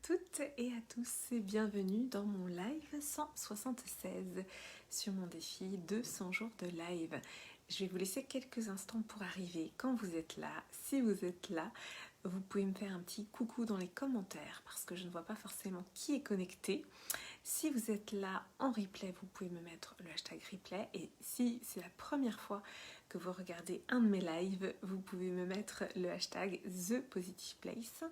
toutes et à tous et bienvenue dans mon live 176 sur mon défi 200 jours de live. Je vais vous laisser quelques instants pour arriver. Quand vous êtes là, si vous êtes là, vous pouvez me faire un petit coucou dans les commentaires parce que je ne vois pas forcément qui est connecté. Si vous êtes là en replay, vous pouvez me mettre le hashtag replay, et si c'est la première fois que vous regardez un de mes lives, vous pouvez me mettre le hashtag ThePositivePlace,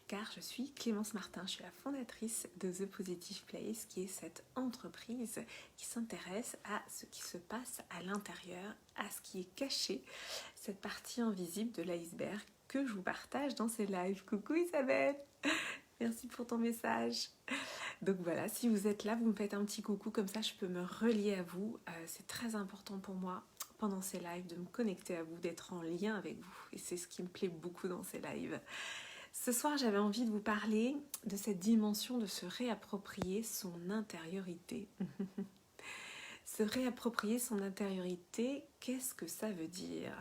car je suis Clémence Martin, je suis la fondatrice de The Positive Place, qui est cette entreprise qui s'intéresse à ce qui se passe à l'intérieur, à ce qui est caché, cette partie invisible de l'iceberg que je vous partage dans ces lives. Coucou Isabelle, merci pour ton message. Donc voilà, si vous êtes là, vous me faites un petit coucou, comme ça je peux me relier à vous. C'est très important pour moi pendant ces lives de me connecter à vous, d'être en lien avec vous. Et c'est ce qui me plaît beaucoup dans ces lives. Ce soir, j'avais envie de vous parler de cette dimension de se réapproprier son intériorité. Se réapproprier son intériorité, qu'est-ce que ça veut dire ?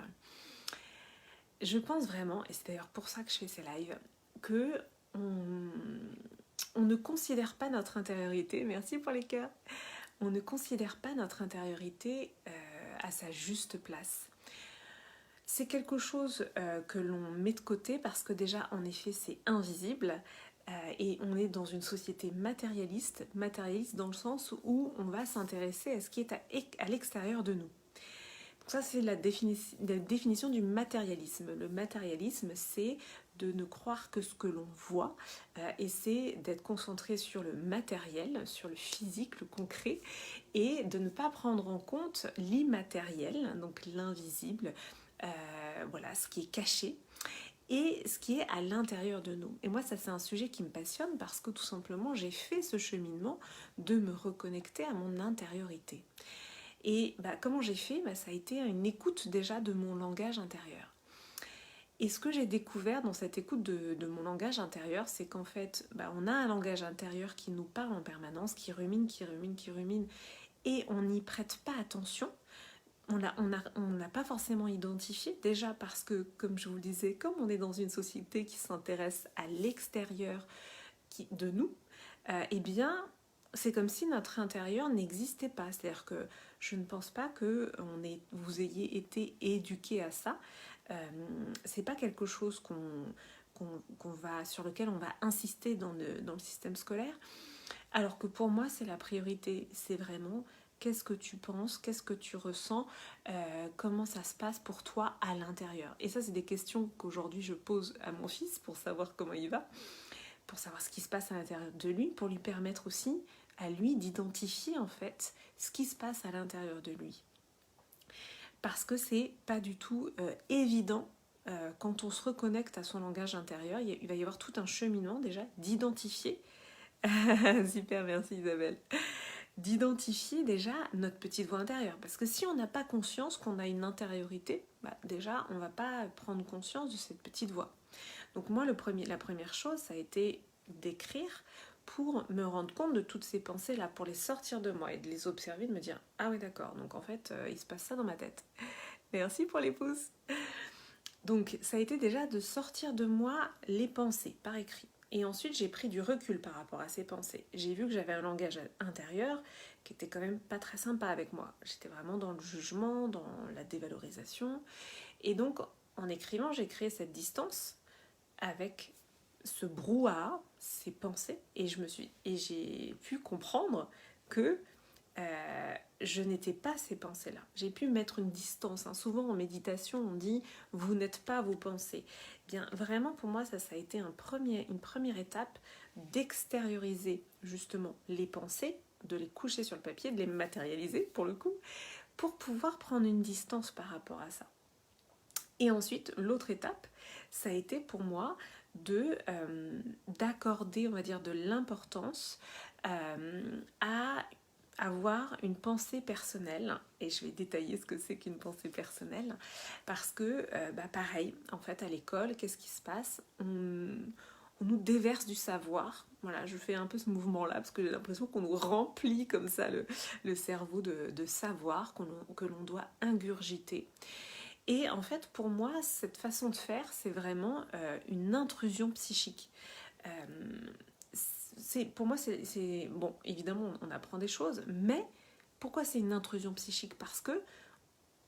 Je pense vraiment, et c'est d'ailleurs pour ça que je fais ces lives, que on ne considère pas notre intériorité, merci pour les cœurs, on ne considère pas notre intériorité à sa juste place. C'est quelque chose que l'on met de côté parce que déjà, en effet, c'est invisible et on est dans une société matérialiste dans le sens où on va s'intéresser à ce qui est à l'extérieur de nous. Donc ça, c'est la définition du matérialisme. Le matérialisme, c'est de ne croire que ce que l'on voit et c'est d'être concentré sur le matériel, sur le physique, le concret, et de ne pas prendre en compte l'immatériel, donc l'invisible, voilà, ce qui est caché et ce qui est à l'intérieur de nous. Et moi, ça, c'est un sujet qui me passionne parce que tout simplement, j'ai fait ce cheminement de me reconnecter à mon intériorité. Et comment j'ai fait ? Ça a été une écoute déjà de mon langage intérieur. Et ce que j'ai découvert dans cette écoute de mon langage intérieur, c'est qu'en fait, on a un langage intérieur qui nous parle en permanence, qui rumine, et on n'y prête pas attention. On n'a pas forcément identifié, déjà parce que, comme je vous le disais, comme on est dans une société qui s'intéresse à l'extérieur de nous, eh bien, c'est comme si notre intérieur n'existait pas. C'est-à-dire que je ne pense pas que vous ayez été éduqué à ça. C'est pas quelque chose sur lequel on va insister dans le système scolaire. Alors que pour moi, c'est la priorité. C'est vraiment qu'est-ce que tu penses, qu'est-ce que tu ressens, comment ça se passe pour toi à l'intérieur. Et ça, c'est des questions qu'aujourd'hui je pose à mon fils pour savoir comment il va, pour savoir ce qui se passe à l'intérieur de lui, pour lui permettre aussi à lui d'identifier en fait ce qui se passe à l'intérieur de lui. Parce que c'est pas du tout évident quand on se reconnecte à son langage intérieur, il va y avoir tout un cheminement déjà d'identifier. Super, merci Isabelle. D'identifier déjà notre petite voix intérieure. Parce que si on n'a pas conscience qu'on a une intériorité, déjà on ne va pas prendre conscience de cette petite voix. Donc moi, la première chose, ça a été d'écrire pour me rendre compte de toutes ces pensées-là, pour les sortir de moi et de les observer, de me dire « Ah oui, d'accord, donc en fait, il se passe ça dans ma tête. » Merci pour les pouces. Donc ça a été déjà de sortir de moi les pensées par écrit. Et ensuite, j'ai pris du recul par rapport à ces pensées. J'ai vu que j'avais un langage intérieur qui était quand même pas très sympa avec moi. J'étais vraiment dans le jugement, dans la dévalorisation. Et donc, en écrivant, j'ai créé cette distance avec ce brouhaha, ces pensées. Et j'ai pu comprendre que je n'étais pas ces pensées-là. J'ai pu mettre une distance. Souvent en méditation, on dit « vous n'êtes pas vos pensées ». Bien, vraiment pour moi, ça a été une première étape d'extérioriser justement les pensées, de les coucher sur le papier, de les matérialiser pour le coup, pour pouvoir prendre une distance par rapport à ça. Et ensuite, l'autre étape, ça a été pour moi d'accorder, on va dire, de l'importance à avoir une pensée personnelle, et je vais détailler ce que c'est qu'une pensée personnelle, parce que, pareil, en fait, à l'école, qu'est-ce qui se passe ? On nous déverse du savoir. Voilà, je fais un peu ce mouvement-là, parce que j'ai l'impression qu'on nous remplit comme ça le cerveau de savoir que l'on doit ingurgiter. Et en fait, pour moi, cette façon de faire, c'est vraiment une intrusion psychique. pour moi, bon, évidemment, on apprend des choses, mais pourquoi c'est une intrusion psychique? Parce que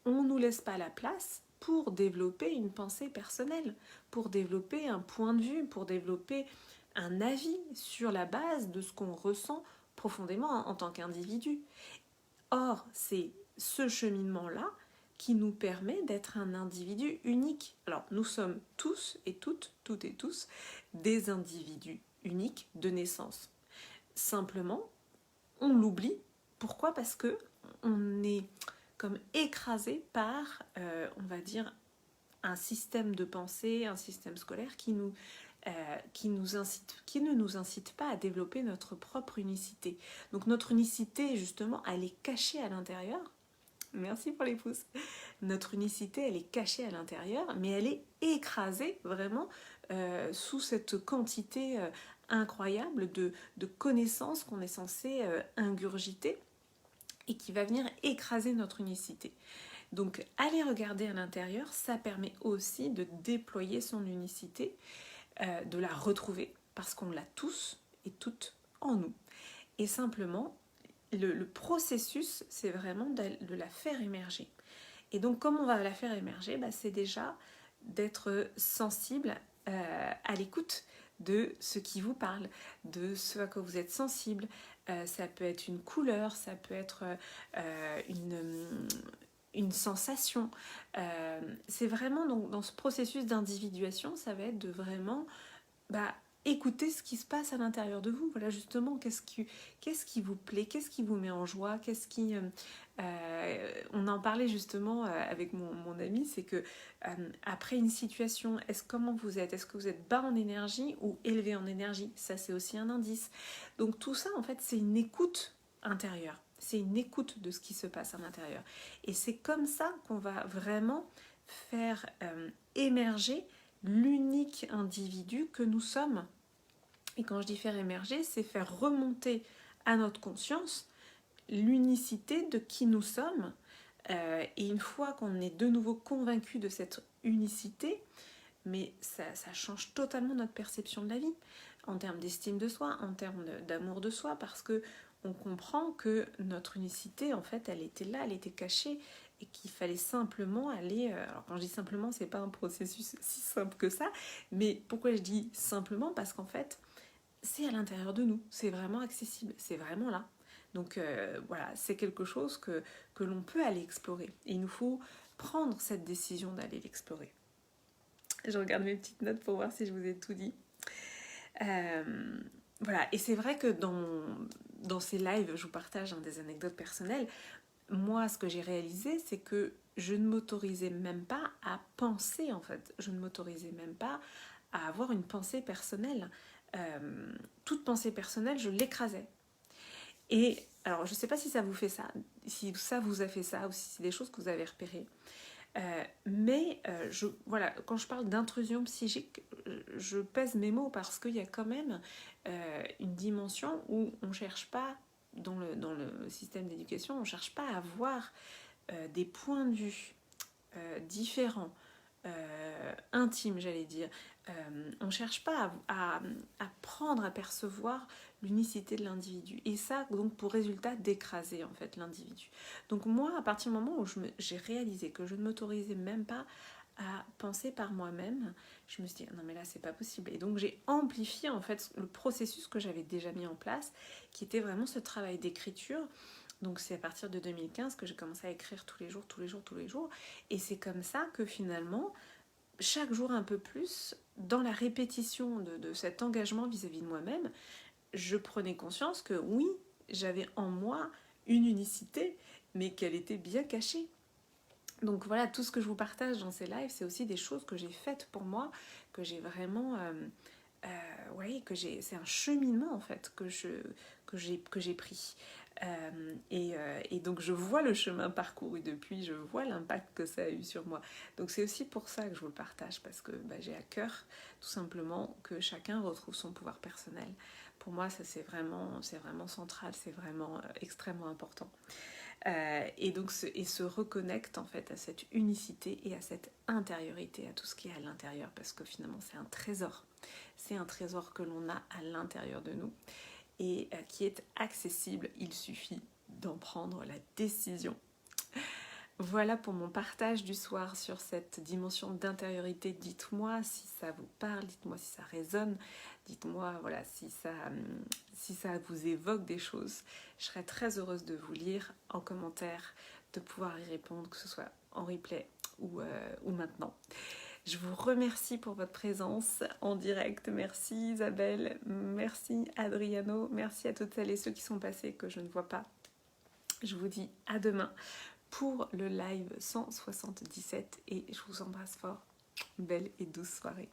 on ne nous laisse pas la place pour développer une pensée personnelle, pour développer un point de vue, pour développer un avis sur la base de ce qu'on ressent profondément en tant qu'individu. Or, c'est ce cheminement-là qui nous permet d'être un individu unique. Alors, nous sommes tous et toutes et tous, des individus uniques de naissance. Simplement, on l'oublie. Pourquoi? Parce que on est comme écrasé par, on va dire, un système de pensée, un système scolaire qui ne nous incite pas à développer notre propre unicité. Donc notre unicité, justement, elle est cachée à l'intérieur. Merci pour les pouces. Notre unicité, elle est cachée à l'intérieur, mais elle est écrasée vraiment sous cette quantité incroyable de connaissances qu'on est censé ingurgiter et qui va venir écraser notre unicité. Donc aller regarder à l'intérieur, ça permet aussi de déployer son unicité, de la retrouver, parce qu'on l'a tous et toutes en nous. Et simplement, le processus, c'est vraiment de la faire émerger. Et donc, comment on va la faire émerger? C'est déjà d'être sensible à l'écoute de ce qui vous parle, de ce à quoi vous êtes sensible. Ça peut être une couleur, ça peut être une sensation. C'est vraiment dans ce processus d'individuation, ça va être de vraiment écoutez ce qui se passe à l'intérieur de vous. Voilà, justement, qu'est-ce qui vous plaît, qu'est-ce qui vous met en joie, on en parlait justement avec mon ami, c'est que après une situation, comment vous êtes? Est-ce que vous êtes bas en énergie ou élevé en énergie? Ça, c'est aussi un indice. Donc tout ça, en fait, c'est une écoute intérieure. C'est une écoute de ce qui se passe à l'intérieur. Et c'est comme ça qu'on va vraiment faire émerger l'unique individu que nous sommes. Et quand je dis faire émerger, c'est faire remonter à notre conscience l'unicité de qui nous sommes. Et une fois qu'on est de nouveau convaincu de cette unicité, mais ça change totalement notre perception de la vie, en termes d'estime de soi, en termes d'amour de soi, parce que on comprend que notre unicité, en fait, elle était là, elle était cachée, et qu'il fallait simplement aller... Alors quand je dis simplement, c'est pas un processus si simple que ça, mais pourquoi je dis simplement? Parce qu'en fait, c'est à l'intérieur de nous, c'est vraiment accessible, c'est vraiment là. Donc voilà, c'est quelque chose que l'on peut aller explorer. Et il nous faut prendre cette décision d'aller l'explorer. Je regarde mes petites notes pour voir si je vous ai tout dit. Voilà, et c'est vrai que dans ces lives, je vous partage des anecdotes personnelles. Moi, ce que j'ai réalisé, c'est que je ne m'autorisais même pas à penser, en fait. Je ne m'autorisais même pas à avoir une pensée personnelle. Toute pensée personnelle, je l'écrasais. Et alors, je ne sais pas si ça vous fait ça, si ça vous a fait ça, ou si c'est des choses que vous avez repérées. Mais voilà, quand je parle d'intrusion psychique, je pèse mes mots parce qu'il y a quand même une dimension où on ne cherche pas, dans le système d'éducation, on ne cherche pas à avoir des points de vue différents, intimes, j'allais dire. On ne cherche pas à prendre, à percevoir l'unicité de l'individu. Et ça, donc, pour résultat, d'écraser, en fait, l'individu. Donc moi, à partir du moment où j'ai réalisé que je ne m'autorisais même pas à penser par moi-même, je me suis dit, non mais là, c'est pas possible. Et donc, j'ai amplifié, en fait, le processus que j'avais déjà mis en place, qui était vraiment ce travail d'écriture. Donc c'est à partir de 2015 que j'ai commencé à écrire tous les jours. Et c'est comme ça que finalement, chaque jour un peu plus, dans la répétition de cet engagement vis-à-vis de moi-même, je prenais conscience que oui, j'avais en moi une unicité, mais qu'elle était bien cachée. Donc voilà, tout ce que je vous partage dans ces lives, c'est aussi des choses que j'ai faites pour moi, que j'ai vraiment... c'est un cheminement en fait que j'ai pris. Et donc je vois le chemin parcouru depuis, je vois l'impact que ça a eu sur moi. Donc c'est aussi pour ça que je vous le partage, parce que j'ai à cœur tout simplement que chacun retrouve son pouvoir personnel. Pour moi, ça c'est vraiment central, c'est vraiment extrêmement important. Et donc se reconnecte en fait à cette unicité et à cette intériorité, à tout ce qui est à l'intérieur, parce que finalement c'est un trésor. C'est un trésor que l'on a à l'intérieur de nous et qui est accessible. Il suffit d'en prendre la décision. Voilà pour mon partage du soir sur cette dimension d'intériorité. Dites-moi si ça vous parle, dites-moi si ça résonne, dites-moi voilà, si ça vous évoque des choses. Je serais très heureuse de vous lire en commentaire, de pouvoir y répondre, que ce soit en replay ou maintenant. Je vous remercie pour votre présence en direct. Merci Isabelle, merci Adriano, merci à toutes celles et ceux qui sont passés que je ne vois pas. Je vous dis à demain pour le live 177 et je vous embrasse fort. Belle et douce soirée.